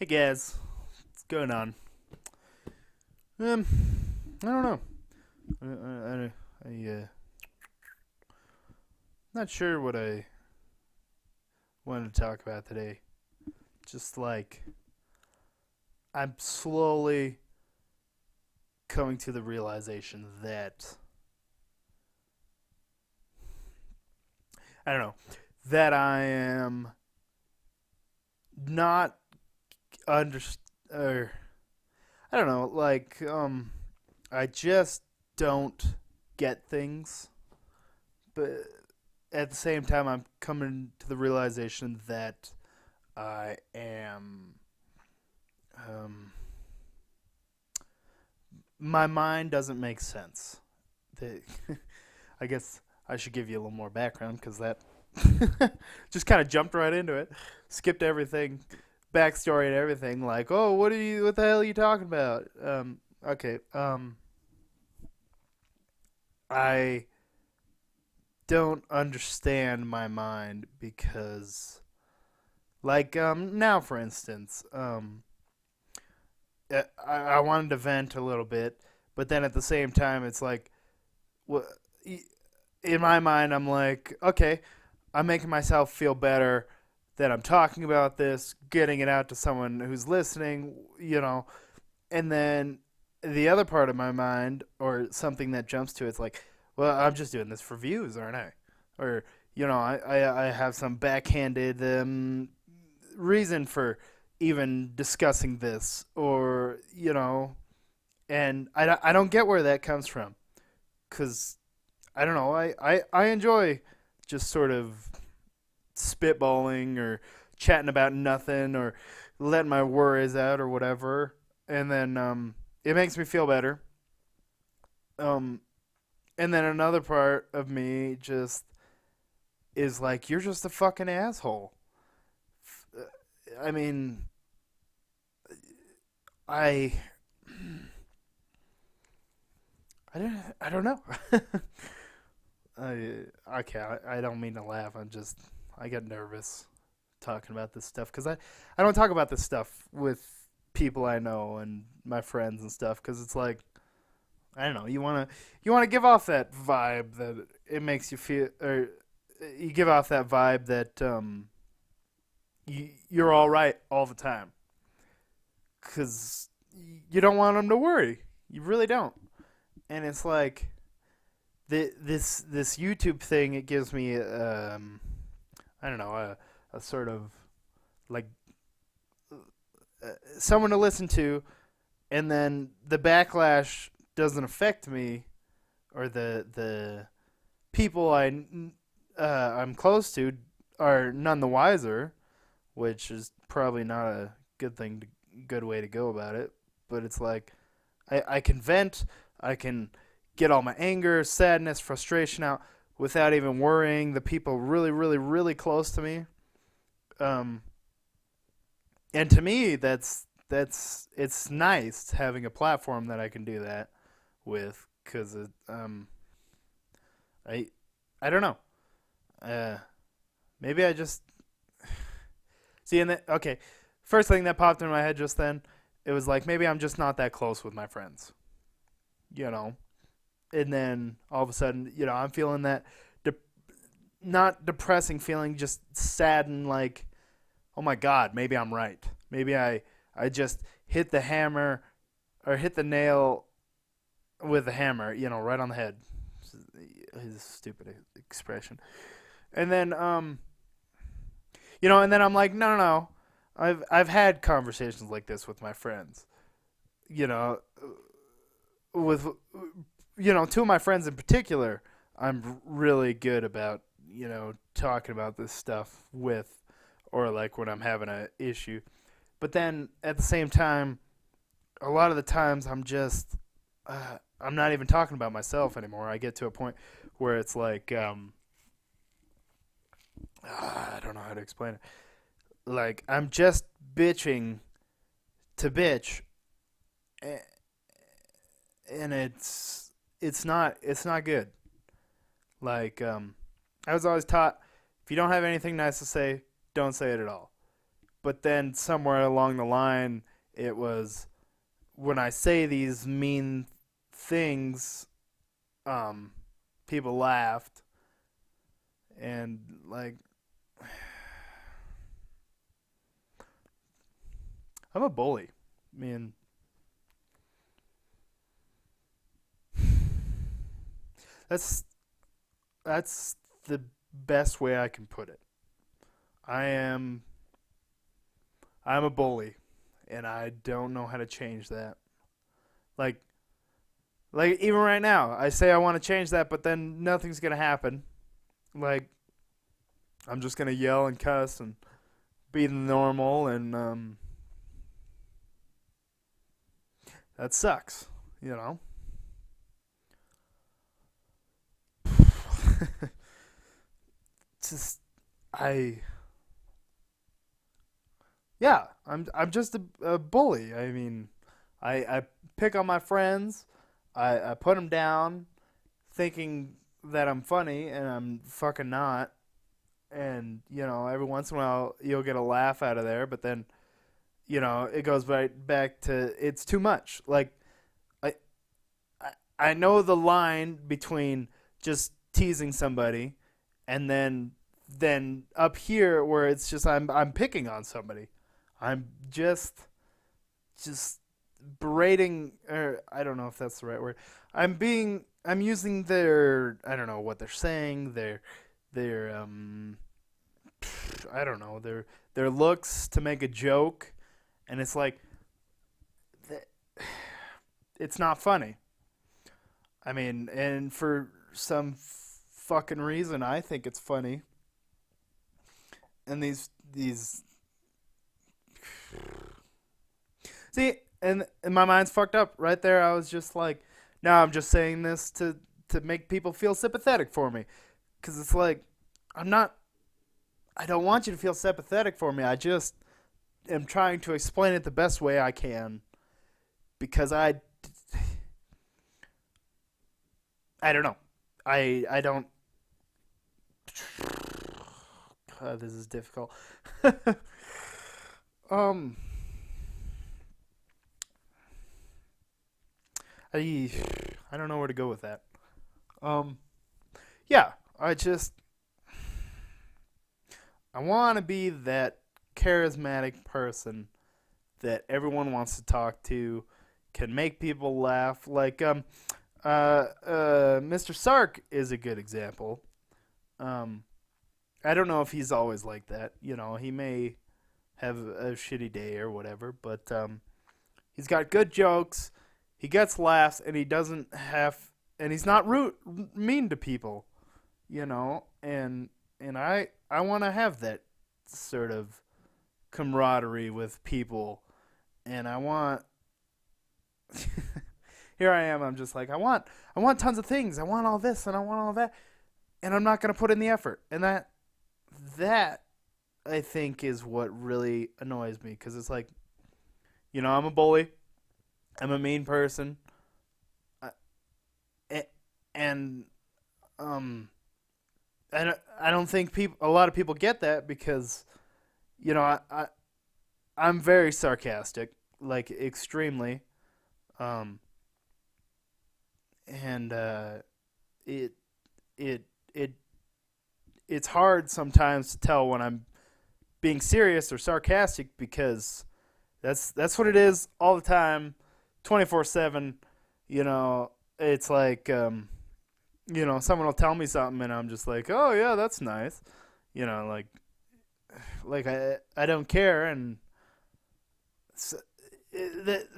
Hey guys, what's going on? Um, I don't know. I not sure what I wanted to talk about today. Just like I'm slowly coming to the realization that I don't know that I am not under or I don't know. I just don't get things, but at the same time, I'm coming to the realization that I am. Um, my mind doesn't make sense. The, I guess I should give you a little more background because that just kind of jumped right into it, skipped everything, backstory and everything. Like, oh, what the hell are you talking about? Okay. I don't understand my mind because now for instance I wanted to vent a little bit, but then at the same time it's like wha- in my mind I'm like, okay, I'm making myself feel better that I'm talking about this, getting it out to someone who's listening, and then the other part of my mind or something that jumps to it's like, well, I'm just doing this for views, aren't I? Or I have some backhanded reason for even discussing this, or and I don't get where that comes from, because I don't know, I enjoy just sort of spitballing or chatting about nothing or letting my worries out or whatever, and then it makes me feel better. Um, and then another part of me just is like, you're just a fucking asshole. I mean, I I don't know. Okay, I don't mean to laugh. I get nervous talking about this stuff because I don't talk about this stuff with people I know and my friends and stuff because it's like, I don't know. You wanna give off that vibe that it makes you feel, or you give off that vibe that you're all right all the time because you don't want them to worry. You really don't. And it's like this YouTube thing. It gives me I don't know, a sort of like someone to listen to, and then the backlash doesn't affect me, or the people I'm close to are none the wiser, which is probably not a good way to go about it. But it's like I can vent, I can get all my anger, sadness, frustration out without even worrying the people really, really, really close to me. Um, and to me, that's it's nice having a platform that I can do that with, because I I don't know. Uh, maybe I just see. And okay, first thing that popped in my head just then, it was like, maybe I'm just not that close with my friends, you know. And then all of a sudden, I'm feeling that de- not depressing feeling, just sad and like, oh my god, maybe I'm right. Maybe I just hit the hammer, or hit the nail with the hammer, right on the head. His stupid expression. And then and then I'm like, no, no, no. I've had conversations like this with my friends. You know, with two of my friends in particular, I'm really good about talking about this stuff with, or like when I'm having a issue. But then at the same time, a lot of the times I'm not even talking about myself anymore. I get to a point where it's like I don't know how to explain it. Like, I'm just bitching to bitch, and it's not good. Like, I was always taught, if you don't have anything nice to say, don't say it at all. but then somewhere along the line, it was when I say these mean things, um, people laughed, and like I'm a bully. I mean, that's that's the best way I can put it. I am I'm a bully, and I don't know how to change that. Like even right now, I say I want to change that, but then nothing's gonna happen. Like I'm just gonna yell and cuss and be normal, and that sucks. You know. Just I yeah, I'm just a bully. I mean, I pick on my friends. I put them down, thinking that I'm funny, and I'm fucking not. And every once in a while you'll get a laugh out of there, but then it goes right back to it's too much. Like I I know the line between just teasing somebody and then up here where it's just I'm picking on somebody. I'm just berating, or I don't know if that's the right word. I'm using their, I don't know what they're saying, their I don't know, their looks to make a joke, and it's like it's not funny. I mean, and for some fucking reason I think it's funny. And these see, and my mind's fucked up right there. I was just like, no, I'm just saying this to make people feel sympathetic for me, cuz it's like I'm not I don't want you to feel sympathetic for me. I just am trying to explain it the best way I can, because I don't know. I don't God, this is difficult. um I I don't know where to go with that. Um yeah, I want to be that charismatic person that everyone wants to talk to, can make people laugh. Like Mr. Sark is a good example. Um, I don't know if he's always like that. He may have a shitty day or whatever, but he's got good jokes. He gets laughs, and he doesn't have, and he's not mean to people. And I want to have that sort of camaraderie with people, and I want here I am. I'm just like I want tons of things. I want all this and I want all that, and I'm not gonna put in the effort. And that I think is what really annoys me, because it's like I'm a bully. I'm a mean person. I, and I don't think a lot of people get that, because you know I I'm very sarcastic, like extremely, um, and it it it it's hard sometimes to tell when I'm being serious or sarcastic, because that's what it is all the time, 24/7. It's like someone will tell me something and I'm just like, oh yeah, that's nice. Like I don't care, and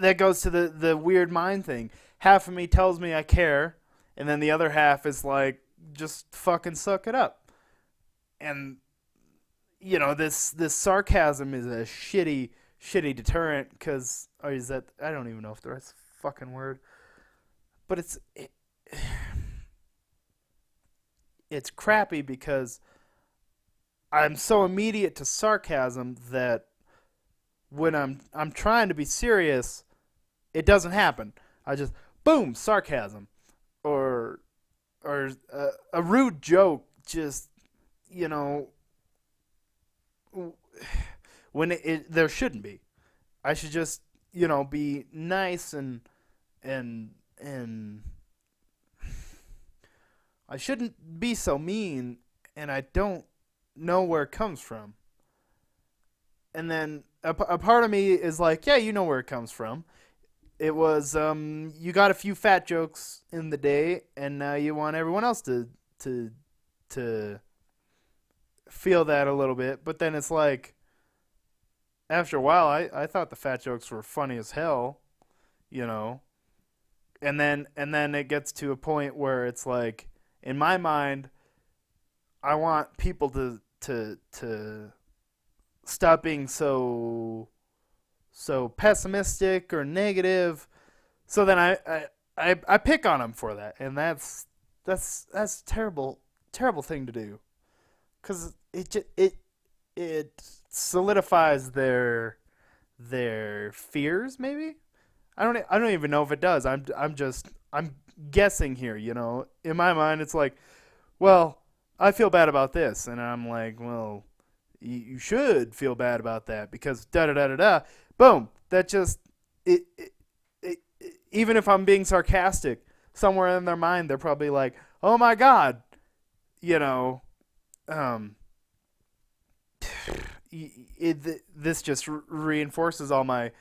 that goes to the weird mind thing. Half of me tells me I care, and then the other half is like, just fucking suck it up. And this sarcasm is a shitty deterrent, because, or is that, I don't even know if that's a fucking word, but it's crappy, because I'm so immediate to sarcasm that when I'm trying to be serious, it doesn't happen. I just boom, sarcasm, or a rude joke. Just you know, when there shouldn't be. I should just, be nice and I shouldn't be so mean, and I don't know where it comes from. And then a part of me is like, yeah, you know where it comes from. It was you got a few fat jokes in the day, and now you want everyone else to to feel that a little bit. But then it's like, after a while, I thought the fat jokes were funny as hell, you know. And then it gets to a point where it's like, in my mind, I want people to stop being so pessimistic or negative. So then I pick on them for that, and that's a terrible thing to do, because it solidifies their fears. Maybe I don't even know if it does. I'm guessing here. In my mind, it's like, well, I feel bad about this, and I'm like, well, you should feel bad about that because da da da da da. Boom. That just it, even if I'm being sarcastic, somewhere in their mind they're probably like, oh my god, you know, um, this just reinforces all my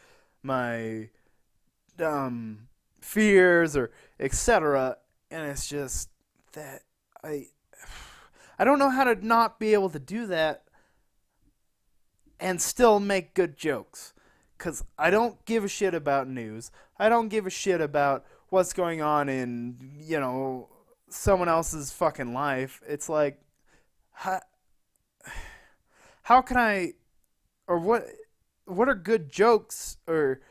fears or etc. And it's just that I don't know how to not be able to do that and still make good jokes. Because I don't give a shit about news. I don't give a shit about what's going on in, someone else's fucking life. It's like, how can I, or what are good jokes or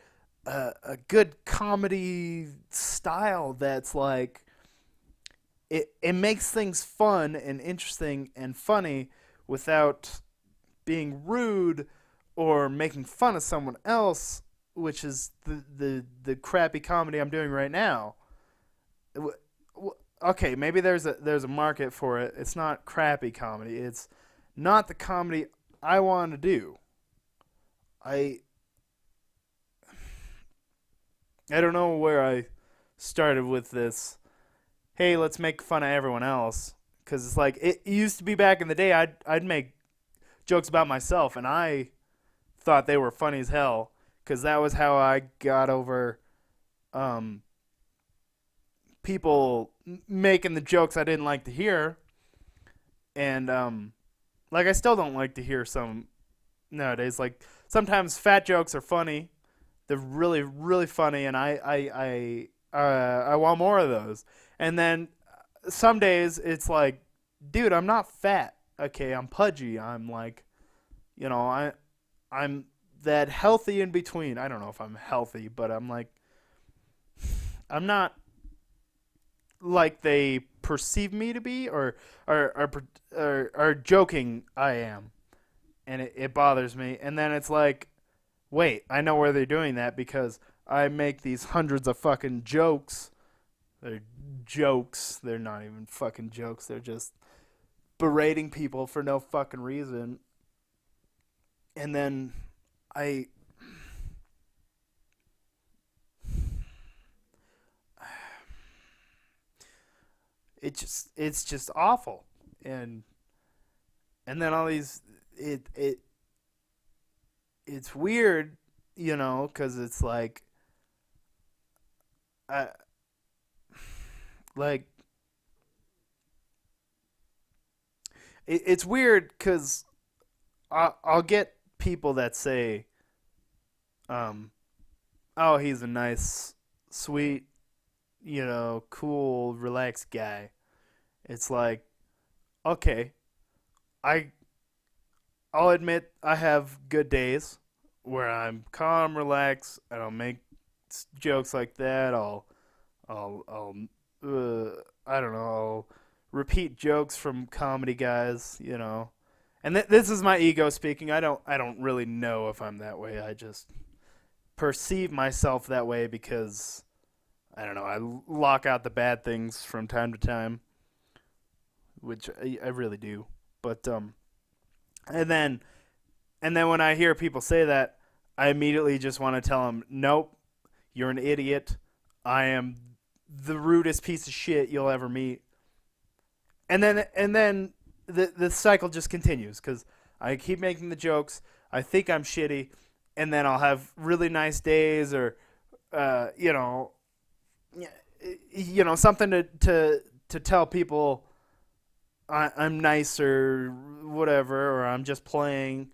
a good comedy style that's like, it makes things fun and interesting and funny without being rude or making fun of someone else, which is the crappy comedy I'm doing right now. Okay, maybe there's a market for it. It's not crappy comedy. It's not the comedy I want to do. I I don't know where I started with this. Hey, let's make fun of everyone else, because it's like it used to be back in the day. I'd make jokes about myself, and I thought they were funny as hell, because that was how I got over um, people making the jokes I didn't like to hear, and like I still don't like to hear some nowadays. Like sometimes fat jokes are funny, they're really really funny, and I want more of those. And then some days it's like, dude, I'm not fat. Okay, I'm pudgy. I'm like, I'm that healthy in between. I don't know if I'm healthy, but I'm like, I'm not like they perceive me to be, or joking I am, and it bothers me. And then it's like, wait, I know where they're doing that, because I make these hundreds of fucking jokes. They're jokes. They're not even fucking jokes. They're just berating people for no fucking reason. And then I it's just awful. And then all these it's weird, cuz it's like I like it's weird cuz I'll get people that say um oh, he's a nice, sweet, cool, relaxed guy. It's like, okay, I I'll admit I have good days where I'm calm, relaxed. I don't make jokes like that. I'll I don't know. I'll repeat jokes from comedy guys. And this is my ego speaking. I don't really know if I'm that way. I just perceive myself that way because I don't know. I lock out the bad things from time to time, which I really do. But and then And then when I hear people say that, I immediately just want to tell them, nope, you're an idiot. I am the rudest piece of shit you'll ever meet. And then the cycle just continues because I keep making the jokes. I think I'm shitty, and then I'll have really nice days or, you know, something to tell people I'm nice or whatever, or I'm just playing.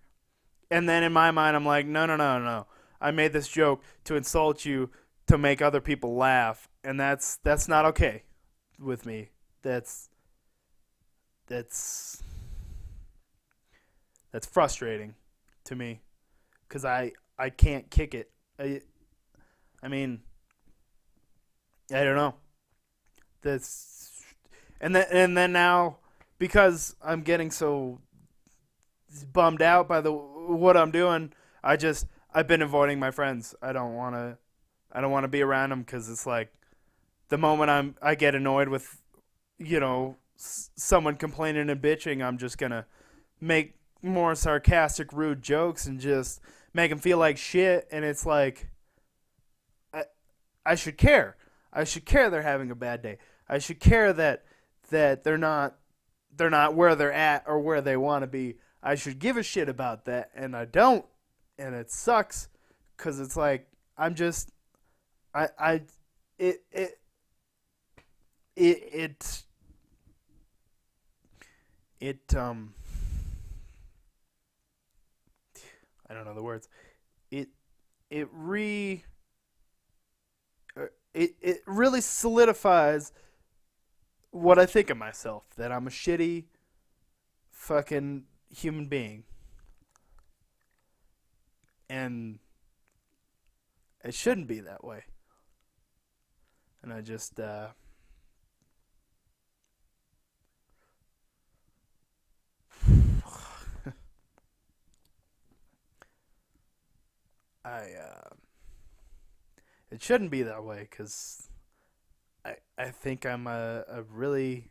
And then in my mind, I'm like, no, no, no, no. I made this joke to insult you to make other people laugh, and that's not okay with me. That's that's that's frustrating to me because I can't kick it. I mean, I don't know. That's and then now because I'm getting so bummed out by the what I'm doing, I've been avoiding my friends. I don't want to be around them because it's like the moment I get annoyed with someone complaining and bitching, I'm just gonna make more sarcastic, rude jokes and just make them feel like shit. And it's like I I should care. I should care they're having a bad day. I should care that they're not where they're at or where they want to be. I should give a shit about that, and I don't, and it sucks because it's like I'm just I it it it it I don't know the words. It it re it really solidifies what I think of myself, that I'm a shitty fucking human being, and it shouldn't be that way. And I just I it shouldn't be that way because I think I'm a really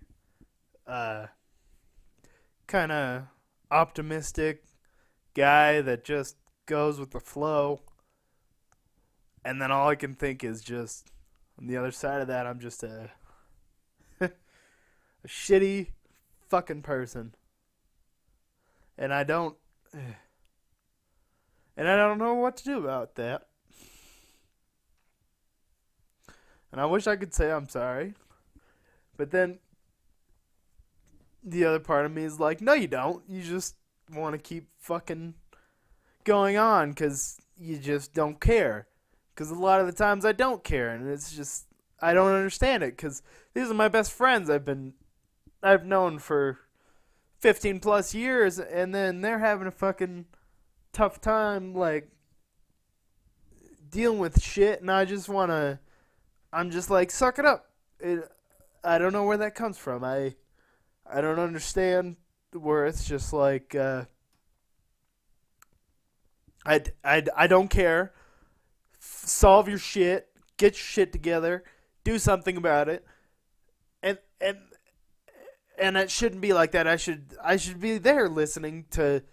uh kind of optimistic guy that just goes with the flow, and then all I can think is just on the other side of that, I'm just a shitty fucking person, and I don't know what to do about that. And I wish I could say I'm sorry, but then the other part of me is like, no, you don't. You just want to keep fucking going on because you just don't care. Because a lot of the times I don't care, and it's just I don't understand it. Because these are my best friends. I've known for 15 plus years, and then they're having a fucking tough time like dealing with shit, and I'm just like, suck it up. I don't know where that comes from. I don't understand where it's just like I don't care. Solve your shit. Get your shit together. Do something about it. And and it shouldn't be like that. I should be there listening to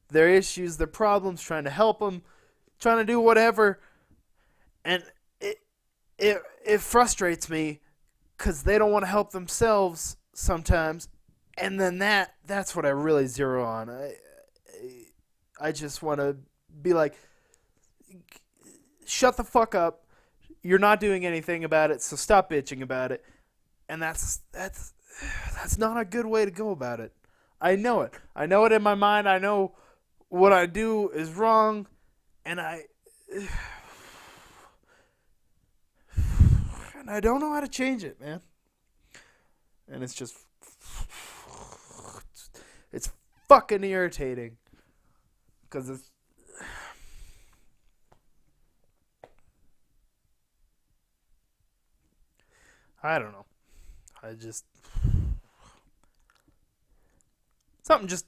their issues, their problems, trying to help them, trying to do whatever. And it frustrates me because they don't want to help themselves sometimes, and then that's what I really zero on. I just want to be like, shut the fuck up. You're not doing anything about it, so stop bitching about it. And that's not a good way to go about it. I know it. I know it in my mind. I know what I do is wrong, and I don't know how to change it, man. And it's fucking irritating because I don't know. I just something just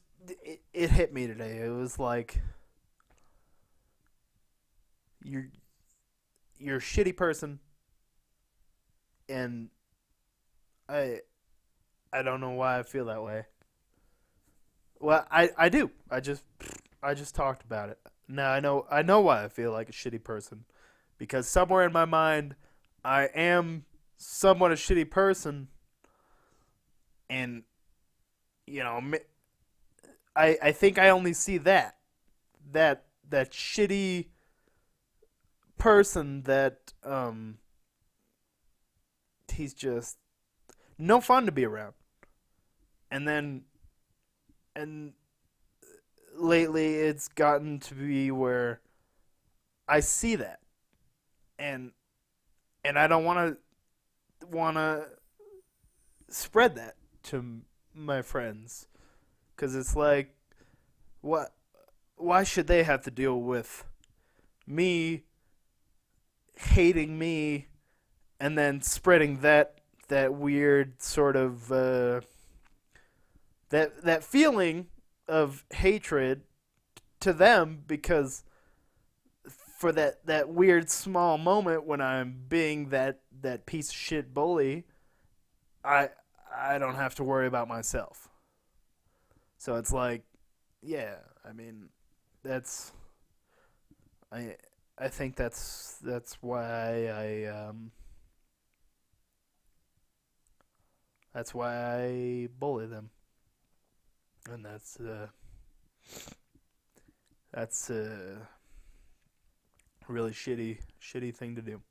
it hit me today. It was like you're you're a shitty person, and I I don't know why I feel that way. Well, I do. I just I just talked about it. Now I know why I feel like a shitty person, because somewhere in my mind I am somewhat a shitty person, and you know I think I only see that shitty person that he's just no fun to be around. And then and lately it's gotten to be where I see that, and I don't want to spread that to my friends, cuz it's like, what why should they have to deal with me hating me and then spreading that weird sort of that feeling of hatred to them, because for that weird small moment when I'm being that piece of shit bully, I I don't have to worry about myself. So it's like, yeah, I mean, that's I I think that's why I bully them, and that's a really shitty thing to do.